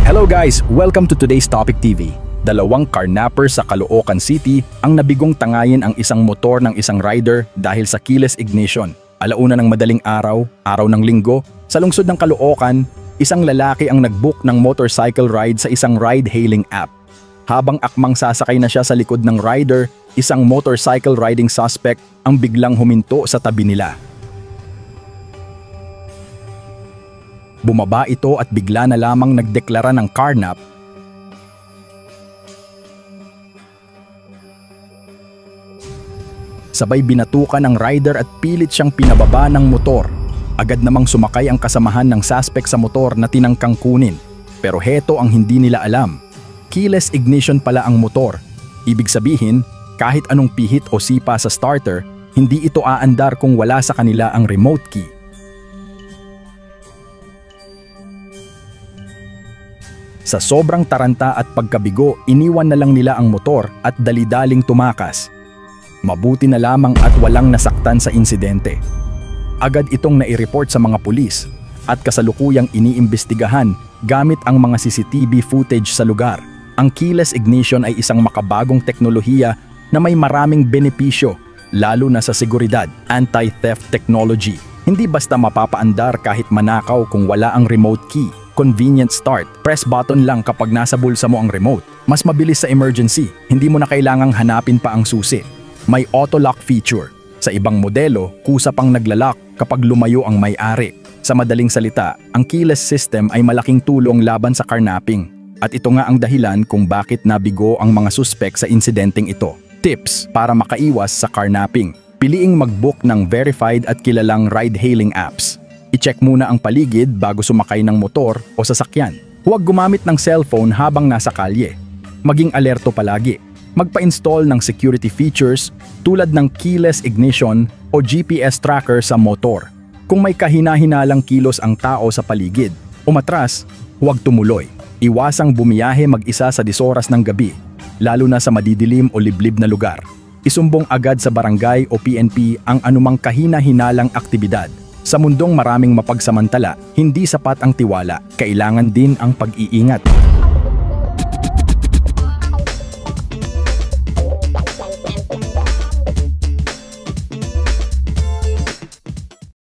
Hello guys! Welcome to today's Topic TV. Dalawang carnapper sa Caloocan City ang nabigong tangayin ang isang motor ng isang rider dahil sa keyless ignition. Alauna ng madaling araw, araw ng linggo, sa lungsod ng Caloocan, isang lalaki ang nag-book ng motorcycle ride sa isang ride-hailing app. Habang akmang sasakay na siya sa likod ng rider, isang motorcycle riding suspect ang biglang huminto sa tabi nila. Bumaba ito at bigla na lamang nagdeklara ng carnap. Sabay binatukan ng rider at pilit siyang pinababa ng motor. Agad namang sumakay ang kasamahan ng suspect sa motor na tinangkang kunin. Pero heto ang hindi nila alam. Keyless ignition pala ang motor. Ibig sabihin, kahit anong pihit o sipa sa starter, hindi ito aandar kung wala sa kanila ang remote key. Sa sobrang taranta at pagkabigo, iniwan na lang nila ang motor at dali-daling tumakas. Mabuti na lamang at walang nasaktan sa insidente. Agad itong nai-report sa mga pulis at kasalukuyang iniimbestigahan gamit ang mga CCTV footage sa lugar. Ang keyless ignition ay isang makabagong teknolohiya na may maraming benepisyo, lalo na sa seguridad, anti-theft technology. Hindi basta mapapaandar kahit manakaw kung wala ang remote key. Convenient start, press button lang kapag nasa bulsa mo ang remote. Mas mabilis sa emergency, hindi mo na kailangang hanapin pa ang susi. May auto-lock feature. Sa ibang modelo, kusa pang naglalak kapag lumayo ang may-ari. Sa madaling salita, ang keyless system ay malaking tulong laban sa carnapping. At ito nga ang dahilan kung bakit nabigo ang mga suspek sa insidenteng ito. Tips para makaiwas sa carnapping. Piliing mag-book ng verified at kilalang ride-hailing apps. I-check muna ang paligid bago sumakay ng motor o sasakyan. Huwag gumamit ng cellphone habang nasa kalye. Maging alerto palagi. Magpa-install ng security features tulad ng keyless ignition o GPS tracker sa motor. Kung may kahina-hinalang kilos ang tao sa paligid, umatras, huwag tumuloy. Iwasang bumiyahe mag-isa sa 10 oras ng gabi, lalo na sa madidilim o liblib na lugar. Isumbong agad sa barangay o PNP ang anumang kahina-hinalang aktibidad. Sa mundong maraming mapagsamantala, hindi sapat ang tiwala, kailangan din ang pag-iingat.